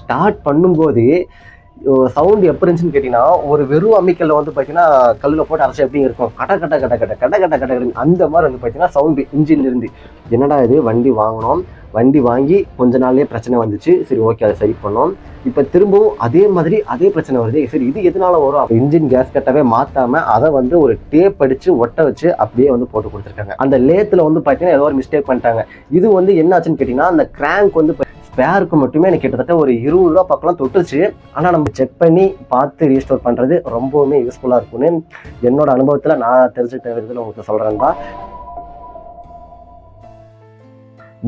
Start பண்ணும்போது sound எப்போ இருந்துச்சுன்னு கேட்டிங்கன்னா, ஒரு வெறும் அம்மிக்கல்ல வந்து பார்த்தீங்கன்னா, கல்லில் போட்டு அரைச்சா எப்படி இருக்கும்? கட கட கட கட கட கட கட அந்த மாதிரி வந்து பார்த்தீங்கன்னா சவுண்டு இன்ஜின்ல இருந்து. என்னடா இது, வண்டி வாங்கினோம், வண்டி வாங்கி கொஞ்ச நாள்லயே பிரச்சனை வந்துச்சு. சரி ஓகே, அதை சரி பண்ணோம். இப்போ திரும்பவும் அதே மாதிரி அதே பிரச்சனை வருது. சரி இது எதனால வரும்? இன்ஜின் கேஸ் கட்டவே மாற்றாம அதை வந்து ஒரு டேப் அடிச்சு ஒட்ட வச்சு அப்படியே வந்து போட்டு கொடுத்துருக்காங்க. அந்த லேத்தில் வந்து பார்த்தீங்கன்னா ஏதோ ஒரு மிஸ்டேக் பண்ணிட்டாங்க. இது வந்து என்ன ஆச்சுன்னு கேட்டிங்கன்னா, அந்த கிராங்க் வந்து ஸ்பேருக்கு மட்டுமே எனக்கு கிட்டத்தட்ட ஒரு 20 ரூபா பக்கம்லாம் தொட்டுச்சு. ஆனால் நம்ம செக் பண்ணி பார்த்து ரீஸ்டோர் பண்ணுறது ரொம்பவுமே யூஸ்ஃபுல்லாக இருக்கும்னு என்னோட அனுபவத்தில் நான் தெரிஞ்சுக்கிட்ட விதத்தில் உங்களுக்கு சொல்கிறேன்பா.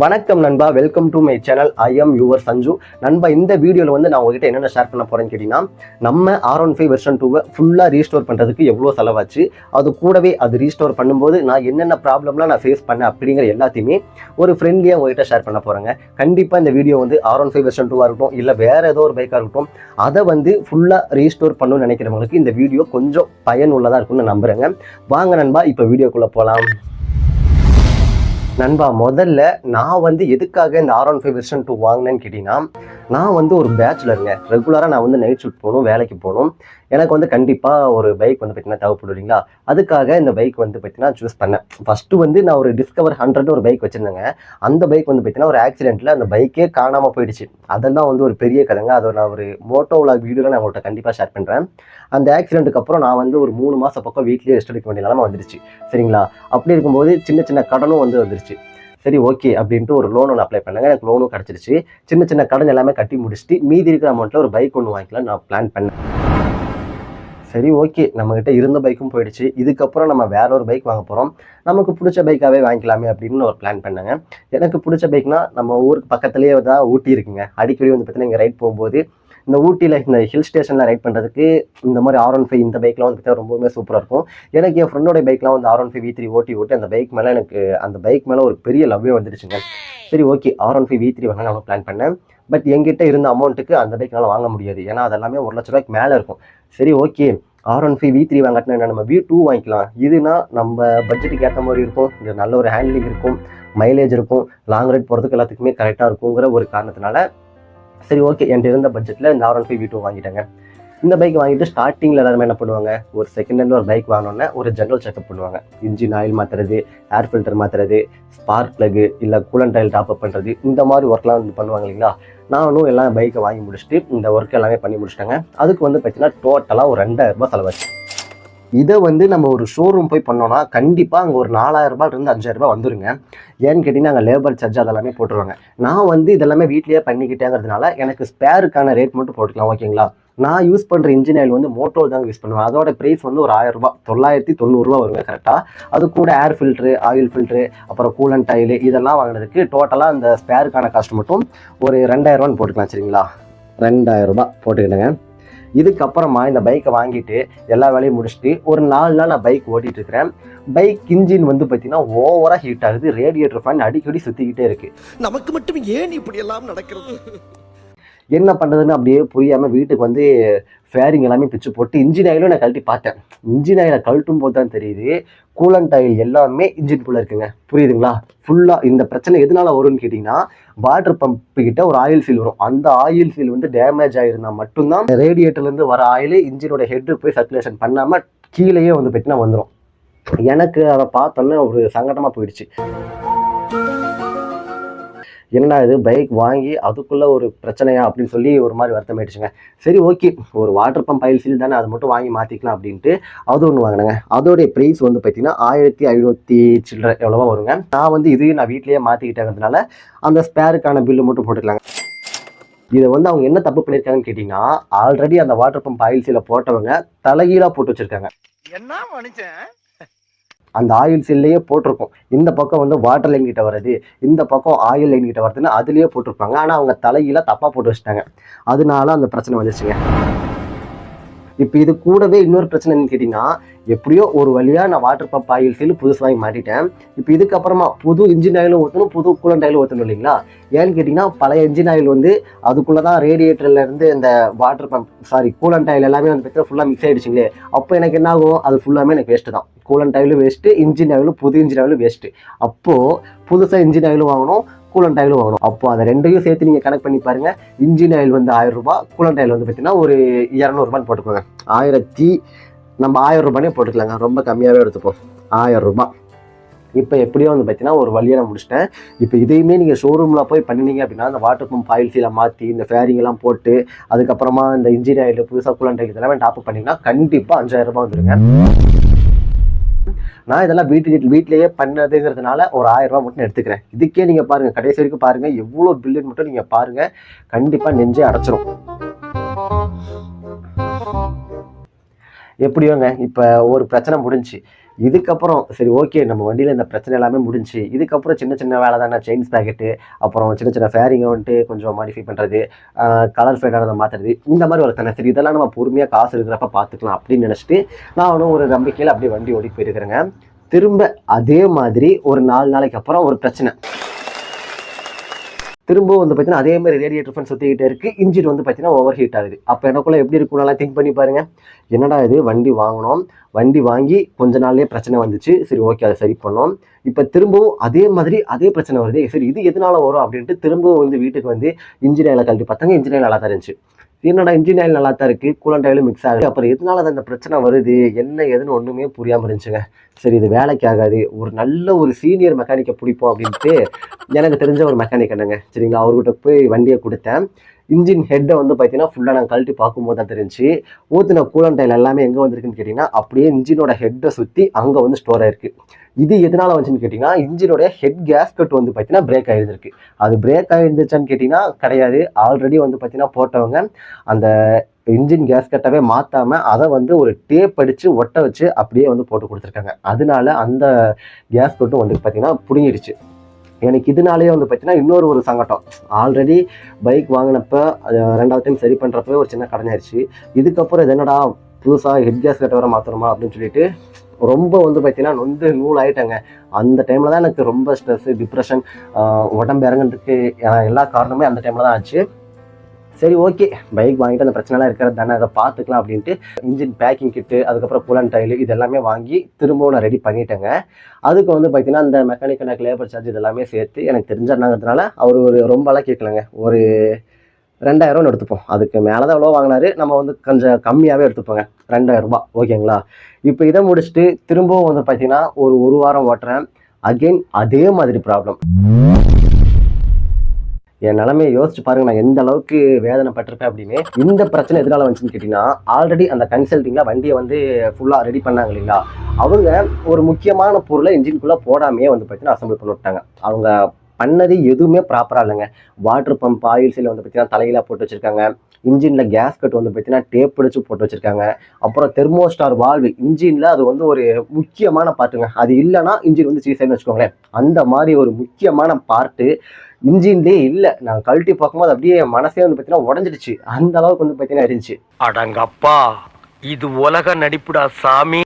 வணக்கம் நண்பா, welcome to my channel. I am your Sanju. நண்பா, இந்த வீடியோவில் வந்து நான் உங்ககிட்ட என்னென்ன ஷேர் பண்ண போறேன்னு கேட்டிங்கன்னா, நம்ம R15 வெர்ஷன் 2 ஃபுல்லாக ரீஸ்டோர் பண்ணுறதுக்கு எவ்வளோ செலவாச்சு, அது கூடவே அது ரீஸ்டோர் பண்ணும்போது நான் என்னென்ன ப்ராப்ளம்லாம் நான் ஃபேஸ் பண்ணேன் அப்படிங்கிற எல்லாத்தையுமே ஒரு ஃப்ரெண்ட்லியாக உங்ககிட்ட ஷேர் பண்ண போகிறேங்க. கண்டிப்பாக இந்த வீடியோ வந்து R15 வெர்ஷன் 2 இருக்கட்டும், இல்லை வேறு ஏதோ ஒரு பைக்காக இருக்கட்டும், அதை வந்து ஃபுல்லாக ரீஸ்டோர் பண்ணணும்னு நினைக்கிறவங்களுக்கு இந்த வீடியோ கொஞ்சம் பயனுள்ளதாக இருக்கும்னு நான் நம்புகிறேங்க. வாங்க நண்பா, இப்போ வீடியோக்குள்ளே போகலாம். நண்பா, முதல்ல நான் வந்து எதுக்காக இந்த R15 வெர்ஷன் 2 வாங்கினேன்னு கேட்டிங்கன்னா, நான் வந்து ஒரு பேச்சுலருங்க. ரெகுலராக நான் வந்து நைட் ஷூட் போகணும், வேலைக்கு போகணும். எனக்கு வந்து கண்டிப்பாக ஒரு பைக் வந்து பார்த்தீங்கன்னா தேவைப்படும் இல்லைங்களா? அதுக்காக இந்த பைக் வந்து பார்த்தீங்கன்னா சூஸ் பண்ணேன். ஃபஸ்ட்டு வந்து நான் ஒரு டிஸ்கவர் 100 ஒரு பைக் வச்சுருந்தேங்க. அந்த பைக் வந்து பார்த்தீங்கன்னா ஒரு ஆக்சிடென்ட்டில் அந்த பைக்கே காணாமல் போயிடுச்சு. அதெல்லாம் வந்து ஒரு பெரிய கதைங்க. அதை நான் ஒரு மோட்டோ விலாக் வீடியோவில் நான் உங்கள்கிட்ட கண்டிப்பாக ஷேர் பண்ணுறேன். அந்த ஆக்சிடென்ட்டுக்கு அப்புறம் நான் வந்து ஒரு 3 மாதம் பக்கம் வீட்லேயே ரெஸ்ட் எடுக்க வேண்டிய நிலமை வந்துருச்சு. சரிங்களா? அப்படி இருக்கும்போது சின்ன சின்ன கடனும் வந்து வந்துருச்சு. சரி ஓகே அப்படின்ட்டு ஒரு லோன் ஒன்று அப்ளை பண்ணாங்க. எனக்கு லோனும் கிடச்சிருச்சு. சின்ன சின்ன கடன் எல்லாமே கட்டி முடிச்சுட்டு மீதி இருக்கிற அமௌண்ட்டில் ஒரு பைக் ஒன்று வாங்கிக்கலாம் நான் பிளான் பண்ணேன். சரி ஓகே, நம்மகிட்ட இருந்த பைக்கும் போயிடுச்சு. இதுக்கப்புறம் நம்ம வேற ஒரு பைக் வாங்க போகிறோம். நமக்கு பிடிச்ச பைக்காகவே வாங்கிக்கலாமே அப்படின்னு ஒரு பிளான் பண்ணாங்க. எனக்கு பிடிச்ச பைக்னா நம்ம ஊருக்கு பக்கத்துலேயே தான் ஊட்டி இருக்குங்க. அடிக்கடி வந்து பார்த்தீங்கன்னா இங்கே ரைட் போகும்போது இந்த ஊட்டியில் இந்த ஹில் ஸ்டேஷனில் ரைட் பண்ணுறதுக்கு இந்த மாதிரி R15 இந்த பைக்லாம் வந்து பார்த்தீங்கன்னா ரொம்பவுமே சூப்பராக இருக்கும். எனக்கு என் ஃப்ரெண்டோட பைக்லாம் வந்து R15 V3 ஓட்டி அந்த பைக் மேலே எனக்கு அந்த பைக் மேலே ஒரு பெரிய லவ்வே வந்துடுச்சுங்க. சரி ஓகே, R15 V3 வாங்க நான் பிளான் பண்ணேன். பட் என்கிட்ட இருந்த அமௌண்ட்டுக்கு அந்த பைக்னால வாங்க முடியாது. ஏன்னா அதெல்லாமே 1 லட்ச ரூபாய்க்கு மேலே இருக்கும். சரி ஓகே, R15 V3 வாங்கினா நம்ம V2 வாங்கிக்கலாம். இதுனா நம்ம பட்ஜெட்டுக்கு ஏற்ற மாதிரி இருக்கும், இது நல்ல ஒரு ஹேண்ட்லிங் இருக்கும், மைலேஜ் இருக்கும், லாங் ரைட் போகிறதுக்கு எல்லாத்துக்குமே கரெக்டாக இருக்குங்கிற ஒரு காரணத்தினால சரி ஓகே, என்கிட்ட இருந்த பட்ஜெட்டில் இந்த R15 V2 வாங்கிட்டேங்க. இந்த பைக் வாங்கிட்டு ஸ்டார்டிங்கில் எல்லாருமே என்ன பண்ணுவாங்க, ஒரு செகண்ட் ஹேண்டில் ஒரு பைக் வாங்கினோன்னே ஒரு ஜென்ரல் செக்அப் பண்ணுவாங்க. இன்ஜின் ஆயில் மாற்றுறது, ஏர் ஃபில்டர் மாற்றுறது, ஸ்பார்க் பிளக்கு இல்லை கூலண்ட் ஆயில் டாப்அப் பண்ணுறது, இந்த மாதிரி ஒர்க்லாம் வந்து பண்ணுவாங்க இல்லைங்களா? நானும் எல்லாம் பைக்கை வாங்கி முடிச்சுட்டு இந்த ஒர்க் எல்லாமே பண்ணி முடிச்சிட்டாங்க. அதுக்கு வந்து பார்த்தீங்கன்னா டோட்டலாக ஒரு 2000 ரூபாய் செலவாச்சு. இதை வந்து நம்ம ஒரு ஷோரூம் போய் பண்ணோன்னா கண்டிப்பாக அங்கே ஒரு 4000 ரூபாயிலிருந்து 5000 ரூபாய் வந்துருங்க. ஏன்னு கேட்டிங்கன்னா அங்கே லேபர் சார்ஜ் அதெல்லாமே போட்டுருவாங்க. நான் வந்து இதெல்லாமே வீட்லேயே பண்ணிக்கிட்டேங்கிறதுனால எனக்கு ஸ்பேருக்கான ரேட் மட்டும் போட்டுக்கலாம், ஓகேங்களா? நான் யூஸ் பண்ணுற இன்ஜின் ஆயில் வந்து மோட்டோ தாங்க யூஸ் பண்ணுவேன். அதோட ப்ரைஸ் வந்து ஒரு 1000 ரூபாய், 990 ரூபா வருங்க கரெக்டாக. அது கூட ஏர் ஃபில்ட்ரு, ஆயில் ஃபில்ட்ரு, அப்புறம் கூலண்ட் ஆயில் இதெல்லாம் வாங்கினதுக்கு டோட்டலாக அந்த ஸ்பேருக்கான காஸ்ட் மட்டும் ஒரு 2000 ரூபான்னு போட்டுக்கலாம். சரிங்களா? 2000 ரூபாய் போட்டுக்கிட்டேங்க. இதுக்கப்புறமா இந்த பைக்கை வாங்கிட்டு எல்லா வேலையும் முடிச்சுட்டு ஒரு 4 நாள் நான் பைக் ஓட்டிகிட்டு இருக்கிறேன். பைக் இன்ஜின் வந்து பார்த்தீங்கன்னா ஓவராக ஹீட் ஆகுது. ரேடியேட்டர் ஃபேன் அடிக்கடி சுற்றிக்கிட்டே இருக்குது. நமக்கு மட்டும் ஏன் இப்படி எல்லாம் நடக்கிறது? என்ன பண்ணுறதுன்னு அப்படியே புரியாமல் வீட்டுக்கு வந்து ஃபேரிங் எல்லாமே பிச்சு போட்டு இன்ஜின் ஆயிலும் நான் கழட்டி பார்த்தேன். இன்ஜின் ஆயிலை கழட்டும் போது தான் தெரியுது கூலண்ட் ஆயில் எல்லாமே இன்ஜின்குள்ளே இருக்குங்க. புரியுதுங்களா? ஃபுல்லாக இந்த பிரச்சனை எதனால வரும்னு கேட்டிங்கன்னா, வாட்டர் பம்பு கிட்ட ஒரு ஆயில் சீல் வரும். அந்த ஆயில் சீல் வந்து டேமேஜ் ஆகிருந்தால் மட்டும்தான் ரேடியேட்டர்லேருந்து வர ஆயில் இன்ஜினோட ஹெட்டு போய் சர்க்குலேஷன் பண்ணாமல் கீழேயே வந்து பார்த்தீங்கன்னா வந்துடும். எனக்கு அதை பார்த்தோன்னே ஒரு சங்கடமாக போயிடுச்சு. என்னடா இது, பைக் வாங்கி அதுக்குள்ளே ஒரு பிரச்சனையா அப்படின்னு சொல்லி ஒரு மாதிரி வருத்தமாயிடுச்சுங்க. சரி ஓகே, ஒரு வாட்டர் பம்ப் ஆயில் சீல் தானே, அதை மட்டும் வாங்கி மாற்றிக்கலாம் அப்படின்ட்டு அது ஒன்று வாங்கினேங்க. அதோடைய ப்ரைஸ் வந்து பார்த்தீங்கன்னா 1500 சில்லரை எவ்வளவோ வருங்க. நான் வந்து இதையும் நான் வீட்லேயே மாற்றிக்கிட்டேங்கிறதுனால அந்த ஸ்பேருக்கான பில்லு மட்டும் போட்டுக்கலாங்க. இதை வந்து அவங்க என்ன தப்பு பண்ணியிருக்காங்கன்னு கேட்டிங்கன்னா, ஆல்ரெடி அந்த வாட்டர் பம்ப் ஆயில் சீலை போட்டவங்க தலைகீழாக போட்டு வச்சுருக்காங்க. என்ன மனுஷன், அந்த ஆயில் சீல்லையே போட்டிருக்கும். இந்த பக்கம் வந்து வாட்டர் லைன் கிட்ட வருது, இந்த பக்கம் ஆயில் லைன் கிட்ட வருதுன்னு அதுலேயே போட்டிருப்பாங்க. ஆனால் அவங்க தலையில தப்பாக போட்டு வச்சுட்டாங்க. அதனால அந்த பிரச்சனை வந்துச்சுங்க. இப்போ இது கூடவே இன்னொரு பிரச்சனை என்னன்னு கேட்டிங்கன்னா, எப்படியோ ஒரு வழியாக நான் வாட்டர் பம்ப் ஆயில் சீல் புதுசு வாங்கி மாட்டிட்டேன். இப்போ இதுக்கப்புறமா புது இன்ஜின் ஆயிலும் ஊற்றணும், புது கூலண்ட் ஆயிலும் ஊற்றணும் இல்லைங்களா? ஏன்னு கேட்டிங்கன்னா, பழைய இன்ஜின் ஆயில் வந்து அதுக்குள்ளே தான் ரேடியேட்டர்லேருந்து இந்த வாட்டர் பம்ப் கூலண்ட் ஆயில் எல்லாமே வந்து பார்த்தீங்கன்னா ஃபுல்லாக மிக்ஸ் ஆகிடுச்சிங்களே. அப்போ எனக்கு என்ன ஆகும், அது ஃபுல்லாமே எனக்கு வேஸ்ட்டு தான். கூலண்ட் ஆயிலும் வேஸ்ட்டு, இன்ஜின் ஆயிலும் புது இன்ஜின் ஆயிலும் வேஸ்ட்டு. அப்போது புதுசாக இன்ஜின் ஆயிலும் வாங்கணும், கூலண்ட் ஆயிலும் வாங்கணும். அப்போ அதை ரெண்டையும் சேர்த்து நீங்கள் கனெக்ட் பண்ணி பாருங்கள். இன்ஜின் ஆயில் வந்து 1000 ரூபாய், கூலண்ட் ஆயில் வந்து பார்த்தீங்கன்னா ஒரு 200 ரூபான்னு போட்டுக்கோங்க. நம்ம 1000 ரூபானே போட்டுக்கலாங்க, ரொம்ப கம்மியாகவே எடுத்துப்போம், 1000 ரூபாய். இப்போ எப்படியோ வந்து பார்த்தீங்கன்னா ஒரு வழியாக நான் முடிச்சிட்டேன். இப்போ இதையுமே நீங்கள் ஷோரூமில் போய் பண்ணினீங்க அப்படின்னா அந்த வாட்டர் பம்ப் ஆயில் சீலை மாற்றி இந்த ஃபேரிங்கெல்லாம் போட்டு அதுக்கப்புறமா இந்த இன்ஜின் ஆயில் புதுசாக கூலண்ட் ஆயில் இதெல்லாமே டாப் பண்ணிங்கன்னா கண்டிப்பாக 5000 ரூபாய் வந்துடுங்க. நான் இதெல்லாம் வீட்டிலேயே பண்ணதுங்கிறதுனால ஒரு 1000 ரூபாய் மட்டும் எடுத்துக்கிறேன். இதுக்கே நீங்கள் பாருங்கள், கடைசி வரைக்கும் பாருங்கள், எவ்வளோ பில்லுன்னு மட்டும் நீங்கள் பாருங்கள், கண்டிப்பாக நெஞ்சே அடைச்சிரும். எப்படியோங்க இப்போ ஒரு பிரச்சனை முடிஞ்சு, இதுக்கப்புறம் சரி ஓகே நம்ம வண்டியில் இந்த பிரச்சனை எல்லாமே முடிஞ்சு, இதுக்கப்புறம் சின்ன சின்ன வேலை தானே, செயின்ஸ் பேக்கெட்டு, அப்புறம் சின்ன சின்ன ஃபேரிங்கை வந்துட்டு கொஞ்சம் மாடிஃபை பண்ணுறது, கலர் ஃபேடானதை மாற்றுறது, இந்த மாதிரி ஒரு தானே, சரி இதெல்லாம் நம்ம பொறுமையாக காசு இருக்கிறப்ப பார்த்துக்கலாம் அப்படின்னு நினச்சிட்டு நான் ஒரு நம்பிக்கையில் அப்படியே வண்டி ஓடி போயிருக்கிறேங்க. திரும்ப அதே மாதிரி ஒரு 4 நாளைக்கு அப்புறம் ஒரு பிரச்சனை. திரும்பவும் வந்து பார்த்தீங்கன்னா அதே மாதிரி ரேடியேட்டர் ஃபேன் சுற்றிக்கிட்டே இருக்குது, இன்ஜின் வந்து பார்த்தீங்கன்னா ஓவர் ஹீட் ஆகுது. அப்போ எனக்குள்ளே எப்படி இருக்கும்னாலாம் திங்க் பண்ணி பாருங்கள், என்னடா இது வண்டி வாங்கினோம், வண்டி வாங்கி கொஞ்ச நாள்லேயே பிரச்சனை வந்துச்சு, சரி ஓகே அதை சரி பண்ணோம், இப்போ திரும்பவும் அதே மாதிரி அதே பிரச்சனை வருது, சரி இது எதனால வரும் அப்படின்ட்டு திரும்பவும் வந்து வீட்டுக்கு வந்து இன்ஜின் ஆயிலை கழட்டி பார்த்தாங்க, இன்ஜின் ஆயில் நல்லா தான் இருந்துச்சு. என்னடா இன்ஜின் ஆயில் நல்லா தான் இருக்குது, கூலண்ட் ஆயிலும் மிக்ஸ் ஆகுது, அப்புறம் எதனால அந்த பிரச்சனை வருது என்ன எதுன்னு ஒன்றுமே புரியாமல் இருந்துச்சுங்க. சரி இது வேலைக்கு ஆகாது, ஒரு நல்ல ஒரு சீனியர் மெக்கானிக்கை பிடிப்போம் அப்படின்ட்டு எனக்கு தெரிஞ்ச ஒரு மெக்கானிக் என்னங்க, சரிங்களா, அவர்கிட்ட போய் வண்டியை கொடுத்தேன். இன்ஜின் ஹெட்டை வந்து பார்த்தீங்கன்னா ஃபுல்லாக நான் கழட்டி பார்க்கும்போது தான் தெரிஞ்சு ஊற்றின கூலண்ட் ஆயில் எல்லாமே எங்கே வந்திருக்குன்னு கேட்டிங்கன்னா அப்படியே இன்ஜினோட ஹெட்டை சுற்றி அங்கே வந்து ஸ்டோர் ஆயிருக்கு. இது எதனால வந்துச்சுன்னு கேட்டிங்கன்னா இன்ஜினோட ஹெட் கேஸ்கட் வந்து பார்த்தீங்கன்னா பிரேக் ஆகிருந்திருக்கு. அது பிரேக் ஆகிருந்துச்சான்னு கேட்டிங்கன்னா கிடையாது, ஆல்ரெடி வந்து பார்த்தீங்கன்னா போட்டவங்க அந்த இன்ஜின் கேஸ்கட்டவே மாற்றாமல் அதை வந்து ஒரு டேப் அடித்து ஒட்ட வச்சு அப்படியே வந்து போட்டு கொடுத்துருக்காங்க. அதனால அந்த கேஸ்கட்டும் வந்து பார்த்தீங்கன்னா பிடுங்கிடுச்சு. எனக்கு இதனாலேயே வந்து பார்த்தீங்கன்னா இன்னொரு ஒரு சங்கடம், ஆல்ரெடி பைக் வாங்கினப்ப அது 2வது டைம் சரி பண்ணுறப்பவே ஒரு சின்ன கடனாயிருச்சு. இதுக்கப்புறம் இது என்னடா புதுசாக ஹெட் கேஸ் கட்ட வர மாற்றணுமா அப்படின்னு சொல்லிட்டு ரொம்ப வந்து பார்த்தீங்கன்னா நொந்து நூல் ஆகிட்டாங்க. அந்த டைமில் தான் எனக்கு ரொம்ப ஸ்ட்ரெஸ்ஸு, டிப்ரெஷன், உடம்பு இறங்குறதுக்கு எல்லா காரணமே அந்த டைமில் தான் ஆச்சு. சரி ஓகே பைக் வாங்கிட்டு அந்த பிரச்சனைலாம் இருக்கிறது தானே, அதை பார்த்துக்கலாம் அப்படின்ட்டு இன்ஜின் பேக்கிங் கிட்டு அதுக்கப்புறம் கூலண்ட் ஆயில் இது எல்லாமே வாங்கி திரும்பவும் நான் ரெடி பண்ணிட்டேங்க. அதுக்கு வந்து பார்த்தீங்கன்னா அந்த மெக்கானிக் எனக்கு லேபர் சார்ஜ் இதெல்லாமே சேர்த்து எனக்கு தெரிஞ்சாருனாங்கிறதுனால அவர் ஒரு ரொம்பலாம் கேட்கலங்க, ஒரு 2000 எடுத்துப்போம், அதுக்கு மேலே தான் எவ்வளோ வாங்கினாரு, நம்ம வந்து கொஞ்சம் கம்மியாகவே எடுத்துப்போங்க, 2000 ரூபாய் ஓகேங்களா. இப்போ இதை முடிச்சுட்டு திரும்பவும் வந்து பார்த்தீங்கன்னா ஒரு வாரம் ஓட்டுறேன், அகெயின் அதே மாதிரி ப்ராப்ளம். என் நிலைமையை யோசிச்சு பாருங்க, நான் எந்த அளவுக்கு வேதனைப்பட்டிருப்பேன் அப்படின்னு. இந்த பிரச்சனை எதனால வந்துச்சுன்னு கேட்டீங்கன்னா ஆல்ரெடி அந்த கன்சல்டிங்ல வண்டியை வந்து ஃபுல்லாக ரெடி பண்ணாங்க இல்லைங்களா, அவங்க ஒரு முக்கியமான பொருளை இன்ஜின்குள்ளே போடாமையே வந்து பார்த்தீங்கன்னா அசம்பிள் பண்ணி விட்டாங்க. அவங்க பண்ணது எதுவுமே ப்ராப்பராக இல்லைங்க. வாட்டர் பம்ப் ஆயில் சீல் வந்து பார்த்தீங்கன்னா தலையில போட்டு வச்சிருக்காங்க, இன்ஜின்ல கேஸ்கட் வந்து பார்த்தீங்கன்னா டேப் அடிச்சு போட்டு வச்சிருக்காங்க, அப்புறம் தெர்மோஸ்டார் வால்வு இன்ஜின்ல அது வந்து ஒரு முக்கியமான பார்ட்டுங்க, அது இல்லைன்னா இன்ஜின் வந்து சீசைன்னு வச்சுக்கோங்களேன், அந்த மாதிரி ஒரு முக்கியமான பார்ட்டு இன்ஜின்லேயே இல்லை. நான் கழட்டி பார்க்கும்போது அப்படியே மனசே வந்து பார்த்தீங்கன்னா உடஞ்சிடுச்சு, அந்த அளவுக்கு வந்து பார்த்தீங்கன்னா இருந்துச்சு. அடங்கப்பா இது உலக நடிப்புடா சாமி,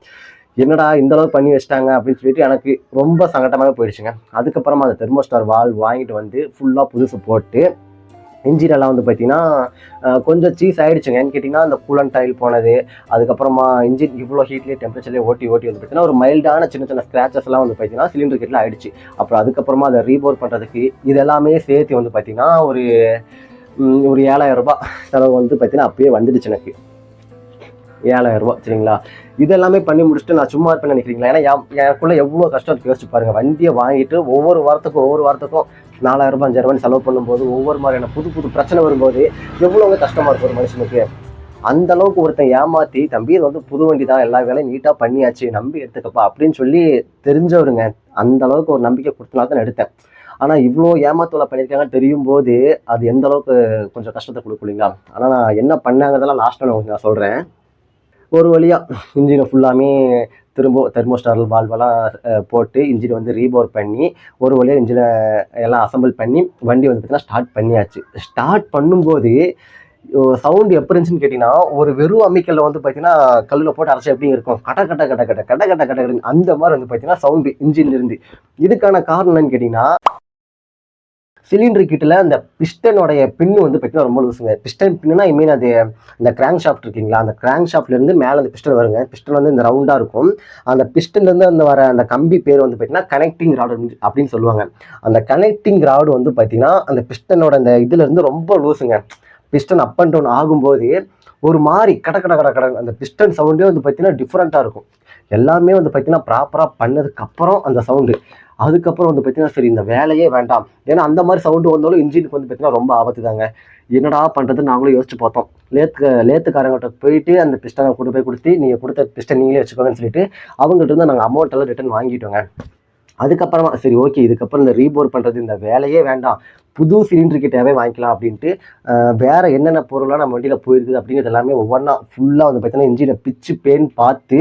என்னடா இந்த அளவு பண்ணி வச்சிட்டாங்க அப்படின்னு சொல்லிட்டு எனக்கு ரொம்ப சங்கடமாக போயிடுச்சுங்க. அதுக்கப்புறமா அந்த தெர்மோஸ்டார் வால்வ் வாங்கிட்டு வந்து ஃபுல்லாக புதுசு போட்டு இன்ஜினெல்லாம் வந்து பார்த்தீங்கன்னா கொஞ்சம் சீஸ் ஆகிடுச்சுங்க. ஏன்னு கேட்டிங்கன்னா அந்த கூலண்ட் ஆயில் போனது, அதுக்கப்புறமா இன்ஜின் இவ்வளோ ஹீட்லேயே டெம்பரேச்சர்லேயே ஓட்டி வந்து பார்த்தீங்கன்னா ஒரு மைல்டான சின்ன சின்ன ஸ்க்ராச்சஸ்லாம் வந்து பார்த்தீங்கன்னா சிலிண்டர் கிட்டில் ஆகிடுச்சு. அப்புறம் அதுக்கப்புறமா அதை ரீபோர் பண்ணுறதுக்கு இது எல்லாமே சேர்த்து வந்து பார்த்தீங்கன்னா ஒரு 7000 ரூபாய் செலவு வந்து பார்த்தீங்கன்னா அப்பயே வந்துடுச்சு எனக்கு, 7000 ரூபாய் சரிங்களா. இதெல்லாமே பண்ணி முடிச்சுட்டு நான் சும்மா இருப்பேன்னு நினைக்கிறீங்களா? ஏன்னா எனக்குள்ளே எவ்வளோ கஷ்டம் யோசிச்சு பாருங்கள். வண்டியை வாங்கிட்டு ஒவ்வொரு வாரத்துக்கும் 4000 ரூபாய் 5000 ரூபாய் செலவு பண்ணும்போது ஒவ்வொரு மாதிரியான புது பிரச்சனை வரும்போது எவ்வளோங்க கஷ்டமாக இருக்கும் ஒரு மனுஷனுக்கு. அந்த அளவுக்கு ஒருத்தன் ஏமாற்றி, தம்பி இது வந்து புது வண்டி தான், எல்லா வேலையும் நீட்டாக பண்ணியாச்சு, நம்பி எடுத்துக்கப்பா அப்படின்னு சொல்லி தெரிஞ்சவருங்க, அந்த அளவுக்கு ஒரு நம்பிக்கை கொடுத்தனால தான் எடுத்தேன். ஆனால் இவ்வளோ ஏமாத்தோலை பண்ணியிருக்காங்கன்னு தெரியும் போது அது எந்த அளவுக்கு கொஞ்சம் கஷ்டத்தை கொடுக்கும் இல்லைங்களா. ஆனால் நான் என்ன பண்ணாங்கிறதெல்லாம் லாஸ்ட்டாக நான் சொல்கிறேன். ஒரு வழியாக இன்ஜினை ஃபுல்லாமே திரும்ப தெர்மோஸ்டார் வால்வெல்லாம் போட்டு இன்ஜினை வந்து ரீபோர் பண்ணி ஒரு வழியாக இன்ஜினை எல்லாம் அசம்பிள் பண்ணி வண்டி வந்து பார்த்தீங்கன்னா ஸ்டார்ட் பண்ணியாச்சு. ஸ்டார்ட் பண்ணும்போது சவுண்டு எப்படி இருந்துச்சுன்னு கேட்டிங்கன்னா ஒரு வெறும் அம்மிக்கல்ல வந்து பார்த்தீங்கன்னா கல்லில் போட்டு அரைச்சி எப்படி இருக்கும், கட கட கட கட கட கட கட கட அந்த மாதிரி வந்து பார்த்தீங்கன்னா சவுண்டு இன்ஜின்ல இருந்து. இதுக்கான காரணம் என்னன்னு கேட்டிங்கன்னா சிலிண்டர் கிட்டில் அந்த பிஸ்டனோடைய பின்னு வந்து பார்த்தீங்கன்னா ரொம்ப லூசுங்க. பிஸ்டன் பின்னுனா ஐ மீன் அது இந்த கிராங்க் ஷாஃப்ட் இருக்கீங்களா, அந்த கிராங்க் ஷாஃப்ட்லேருந்து மேலே அந்த பிஸ்டன் வருங்க. பிஸ்டன் வந்து இந்த ரவுண்டாக இருக்கும். அந்த பிஸ்டன்லேருந்து அந்த வர அந்த கம்பி பேர் வந்து பார்த்தீங்கன்னா கனெக்டிங் ராடு அப்படின்னு சொல்லுவாங்க. அந்த கனெக்டிங் ராடு வந்து பார்த்தீங்கன்னா அந்த பிஸ்டனோட அந்த இதுலேருந்து ரொம்ப லூசுங்க. பிஸ்டன் அப் அண்ட் டவுன் ஆகும்போது ஒரு மாதிரி கட கட கட கட அந்த பிஸ்டன் சவுண்டே வந்து பார்த்தீங்கன்னா டிஃப்ரெண்ட்டாக இருக்கும். எல்லாமே வந்து பார்த்தீங்கன்னா ப்ராப்பராக பண்ணதுக்கப்புறம் அந்த சவுண்டு, அதுக்கப்புறம் வந்து பார்த்தீங்கன்னா சரி இந்த வேலையே வேண்டாம். ஏன்னா அந்த மாதிரி சவுண்டு வந்தாலும் இன்ஜினுக்கு வந்து பார்த்தீங்கன்னா ரொம்ப ஆபத்து தாங்க. என்னடா பண்ணுறதுன்னு நாங்களும் யோசிச்சு பார்த்தோம். லேத்துக்காரங்கிட்ட போயிட்டு அந்த பிஸ்டனை கொண்டு போய் கொடுத்து நீங்கள் கொடுத்த பிஸ்டன் நீங்களே வச்சுக்கோங்கன்னு சொல்லிட்டு அவங்ககிட்ட இருந்து நாங்கள் அமௌண்ட் எல்லாம் ரிட்டர்ன் வாங்கிட்டோங்க. அதுக்கப்புறமா சரி ஓகே இதுக்கப்புறம் இந்த ரீபோர் பண்ணுறது இந்த வேலையே வேண்டாம், புது சிலிண்டர் கிட்டவே வாங்கிக்கலாம் அப்படின்ட்டு வேற என்னென்ன பொருளாக நம்ம வண்டியில் போயிருக்குது அப்படிங்கிறது எல்லாமே ஒவ்வொன்றா ஃபுல்லாக வந்து பார்த்தீங்கன்னா இன்ஜினை பிச்சு பேன் பார்த்து,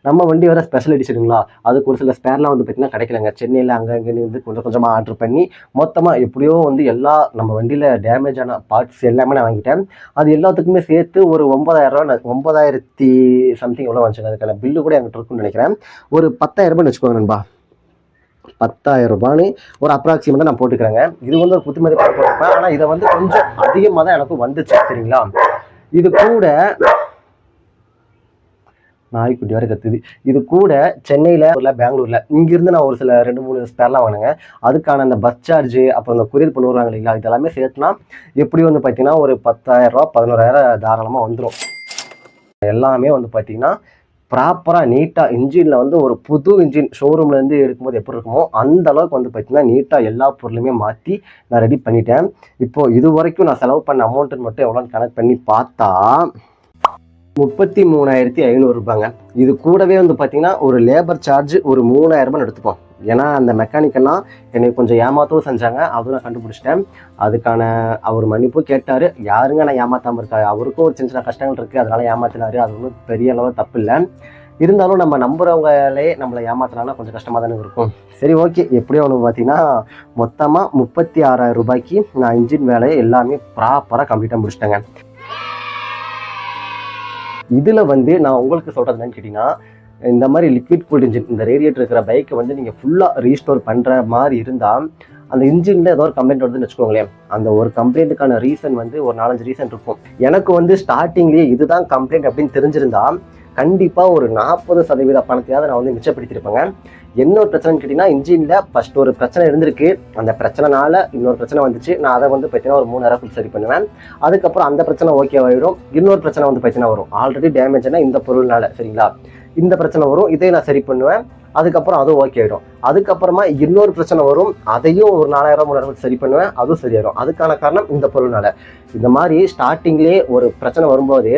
நம்ம வண்டி வேறு ஸ்பெஷல் எடிஷனுங்களா, அதுக்கு ஒரு சில ஸ்பேர்லாம் வந்து பார்த்தீங்கன்னா கிடைக்கலங்க. சென்னையில் அங்கே இங்கேன்னு வந்து கொஞ்சம் கொஞ்சமாக ஆர்டர் பண்ணி மொத்தமாக எப்படியோ வந்து எல்லா நம்ம வண்டியில் டேமேஜ் ஆன பார்ட்ஸ் எல்லாமே நான் வாங்கிட்டேன். அது எல்லாத்துக்குமே சேர்த்து ஒரு 9,000 சம்திங் எவ்வளோ வந்துச்சுங்க. அதுக்கான பில்லு கூட என்கிட்ட இருக்குன்னு நினைக்கிறேன். ஒரு 10,000 வச்சுக்கோங்க நண்பா. 10,000 ஒரு அப்ராக்சிமேட்டாக நான் போட்டுக்கிறேங்க. இது வந்து ஒரு புத்துமதிப்பாக போட்டிருப்பேன். ஆனால் இதை வந்து கொஞ்சம் அதிகமாக தான் எனக்கு வந்துச்சு சரிங்களா. இது கூட நாய்க்குட்டி வேறு கத்துது. இது கூட சென்னையில் பெங்களூரில் இங்கிருந்து நான் ஒரு சில 2-3 ஸ்பேர்லாம் வாங்கினேங்க. அதுக்கான அந்த பஸ் சார்ஜு அப்புறம் இந்த கொரியர் பண்ணி வருவாங்க இல்லைங்களா, இதெல்லாமே சேர்த்துனா எப்படி வந்து பார்த்தீங்கன்னா ஒரு 10,000 11,000 தாராளமாக வந்துடும். எல்லாமே வந்து பார்த்தீங்கன்னா ப்ராப்பராக நீட்டாக இன்ஜினில் வந்து ஒரு புது இன்ஜின் ஷோரூம்லேருந்து எடுக்கும்போது எப்படி இருக்குமோ அந்த அளவுக்கு வந்து பார்த்தீங்கன்னா நீட்டாக எல்லா பொருளுமே மாற்றி நான் ரெடி பண்ணிட்டேன். இப்போது இது வரைக்கும் நான் செலவு பண்ண அமௌண்ட்டுன்னு மட்டும் எவ்வளோன்னு கனெக்ட் பண்ணி பார்த்தா 33,500 ரூபாங்க. இது கூடவே வந்து பார்த்தீங்கன்னா ஒரு லேபர் சார்ஜ் ஒரு 3,000 எடுத்துப்போம். ஏன்னா அந்த மெக்கானிக்கெல்லாம் என்னை கொஞ்சம் ஏமாற்றவும் செஞ்சாங்க, அதுவும் நான் கண்டுபிடிச்சிட்டேன். அதுக்கான அவர் மன்னிப்பு கேட்டார். யாருங்க நான் ஏமாற்றாமல் இருக்கா, அவருக்கும் ஒரு சின்ன சின்ன கஷ்டங்கள் இருக்குது, அதனால் ஏமாத்தினாரு. அது ஒன்றும் பெரிய அளவு தப்பு இல்லை. இருந்தாலும் நம்ம நம்புறவங்களே நம்மளை ஏமாத்தினாலும் கொஞ்சம் கஷ்டமாக தானே இருக்கும். சரி ஓகே, எப்படியோ ஒன்று பார்த்தீங்கன்னா மொத்தமாக 36,000 ரூபாய்க்கு நான் இன்ஜின் வேலையை எல்லாமே ப்ராப்பராக கம்ப்ளீட்டாக முடிச்சிட்டேங்க. இதில் வந்து நான் உங்களுக்கு சொல்கிறது என்னன்னு கேட்டிங்கன்னா, இந்த மாதிரி லிக்விட் கூல்ட் இன்ஜின் இந்த ரேடியேட்டர் இருக்கிற பைக்கை வந்து நீங்கள் ஃபுல்லாக ரீஸ்டோர் பண்ணுற மாதிரி இருந்தால் அந்த இன்ஜினில் ஏதோ ஒரு கம்ப்ளைண்ட் வருதுன்னு வச்சுக்கோங்களேன். அந்த ஒரு கம்ப்ளைண்ட்டுக்கான ரீசன் வந்து ஒரு 4-5 ரீசன் இருக்கும். எனக்கு வந்து ஸ்டார்டிங்லேயே இதுதான் கம்ப்ளைண்ட் அப்படின்னு தெரிஞ்சிருந்தா கண்டிப்பாக ஒரு 40% பணத்தையாவது நான் வந்து மிச்சப்படுத்தியிருப்பேங்க. என்ன ஒரு பிரச்சனைன்னு கேட்டிங்கன்னா, இன்ஜினில் ஃபஸ்ட் ஒரு பிரச்சனை இருந்திருக்கு, அந்த பிரச்சனைனால இன்னொரு பிரச்சனை வந்துச்சு. நான் அதை வந்து பார்த்தீங்கன்னா ஒரு 3,000 சரி பண்ணுவேன். அதுக்கப்புறம் அந்த பிரச்சனை ஓகே ஆகிடும். இன்னொரு பிரச்சனை வந்து பார்த்தீங்கன்னா வரும், ஆல்ரெடி டேமேஜ்னா இந்த பொருள்னால சரிங்களா, இந்த பிரச்சனை வரும், இதை நான் சரி பண்ணுவேன். அதுக்கப்புறம் அதுவும் ஓகே ஆகிடும். அதுக்கப்புறமா இன்னொரு பிரச்சனை வரும், அதையும் ஒரு 4,000-3,000 சரி பண்ணுவேன், அதுவும் சரியாயிடும். அதுக்கான காரணம் இந்த பொருள்னால. இந்த மாதிரி ஸ்டார்டிங்லேயே ஒரு பிரச்சனை வரும்போது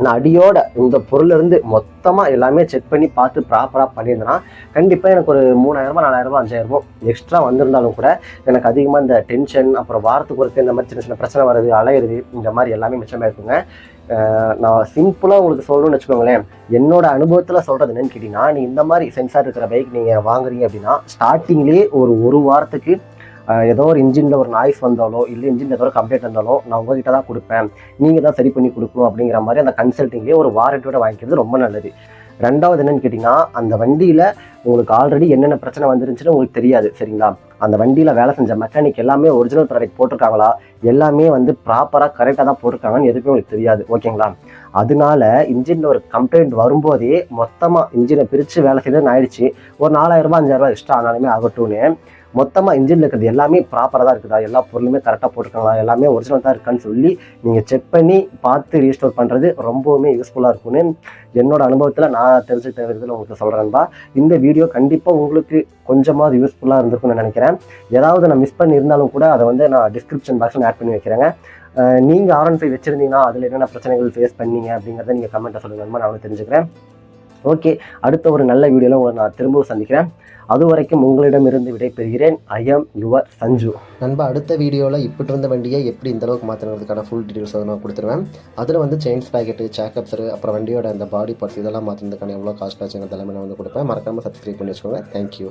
நான் அடியோட இந்த பொருளிலிருந்து மொத்தமாக எல்லாமே செக் பண்ணி பார்த்து ப்ராப்பராக பண்ணியிருந்தேன்னா கண்டிப்பாக எனக்கு ஒரு 3,000 4,000 5,000 எக்ஸ்ட்ரா வந்திருந்தாலும் கூட எனக்கு அதிகமாக இந்த டென்ஷன் அப்புறம் வாரத்துக்கு ஒருத்தர் இந்த மாதிரி சின்ன சின்ன பிரச்சனை வருது, அலையிறது, இந்த மாதிரி எல்லாமே மிச்சமாக இருக்குங்க. நான் சிம்பிளாக உங்களுக்கு சொல்லணும்னு வச்சுக்கோங்களேன், என்னோட அனுபவத்தில் சொல்கிறது என்னன்னு கேட்டிங்கன்னா, நீ இந்த மாதிரி சென்சார் இருக்கிற பைக் நீங்கள் வாங்குறீங்க அப்படின்னா ஸ்டார்டிங்லேயே ஒரு வாரத்துக்கு ஏதோ ஒரு இன்ஜினில் ஒரு நாய்ஸ் வந்தாலோ இல்லை இன்ஜினில் ஏதோ ஒரு கம்ப்ளைண்ட் வந்தாலோ நான் உங்ககிட்ட தான் கொடுப்பேன், நீங்கள் தான் சரி பண்ணி கொடுக்கணும் அப்படிங்கிற மாதிரி அந்த கன்சல்ட்டிங்லேயே ஒரு வாரண்டியோட வாங்கிக்கிறது ரொம்ப நல்லது. ரெண்டாவது என்னன்னு கேட்டிங்கன்னா, அந்த வண்டியில் உங்களுக்கு ஆல்ரெடி என்னென்ன பிரச்சனை வந்துருந்துச்சுன்னு உங்களுக்கு தெரியாது சரிங்களா. அந்த வண்டியில் வேலை செஞ்ச மெக்கானிக் எல்லாமே ஒரிஜினல் ப்ராடக்ட் போட்டிருக்காங்களா, எல்லாமே வந்து ப்ராப்பராக கரெக்டாக தான் போட்டிருக்காங்கன்னு எதுவுமே உங்களுக்கு தெரியாது ஓகேங்களா. அதனால இன்ஜினில் ஒரு கம்ப்ளைண்ட் வரும்போதே மொத்தமாக இன்ஜினை பிரித்து வேலை செய்யணும்னு ஆயிடுச்சு. ஒரு 4,000 5,000 எக்ஸ்ட்ரா ஆனாலுமே ஆகட்டும்னு மொத்தமாக இன்ஜினில் இருக்கிறது எல்லாமே ப்ராப்பராக தான் இருக்குதா, எல்லா பொருளுமே கரெக்டாக போட்டிருக்காங்களா, எல்லாமே ஒரிஜினல் தான் இருக்கான்னு சொல்லி நீங்கள் செக் பண்ணி பார்த்து ரீஸ்டோர் பண்ணுறது ரொம்பவுமே யூஸ்ஃபுல்லாக இருக்கும்னு என்னோட அனுபவத்தில் நான் தெரிஞ்சுக்கிட்ட விதத்தில் உங்களுக்கு சொல்கிறேன்பா. இந்த வீடியோ கண்டிப்பாக உங்களுக்கு கொஞ்சமாவது யூஸ்ஃபுல்லாக இருந்திருக்குன்னு நினைக்கிறேன். ஏதாவது நான் மிஸ் பண்ணியிருந்தாலும் கூட அதை வந்து நான் டிஸ்கிரிப்ஷன் பாக்ஸில் ஆட் பண்ணி வைக்கிறேங்க. நீங்கள் R15 வச்சுருந்தீங்கன்னா அதில் என்னென்ன பிரச்சனைகள் ஃபேஸ் பண்ணீங்க அப்படிங்கிறத நீங்கள் கமெண்ட்டை சொல்லுங்கன்னு நான் தெரிஞ்சுக்கிறேன். ஓகே, அடுத்த ஒரு நல்ல வீடியோவில் உங்களை நான் திரும்பவும் சந்திக்கிறேன். அது வரைக்கும் உங்களிடமிருந்து விடைபெறுகிறேன். I am your Sanju. நண்பா, அடுத்த வீடியோவில் இப்படி இருந்த வண்டியை எப்படி இந்த அளவுக்கு மாற்றினதுக்கான ஃபுல் டீட்டெயில்ஸ் அதை நான் கொடுத்துருவேன். அதில் வந்து செயின்ஸ் பேக்கெட்டு, சேக்கப்ஸரு, அப்புறம் வண்டியோட அந்த பாடி பார்ட்ஸ் இதெல்லாம் மாற்றினதுக்கான எவ்வளோ காஸ்ட் ஆச்சுங்கிறது எல்லாமே நான் வந்து கொடுப்பேன். மறக்காமல் சப்ஸ்கிரைப் பண்ணி வச்சுக்கோங்க. தேங்க்யூ.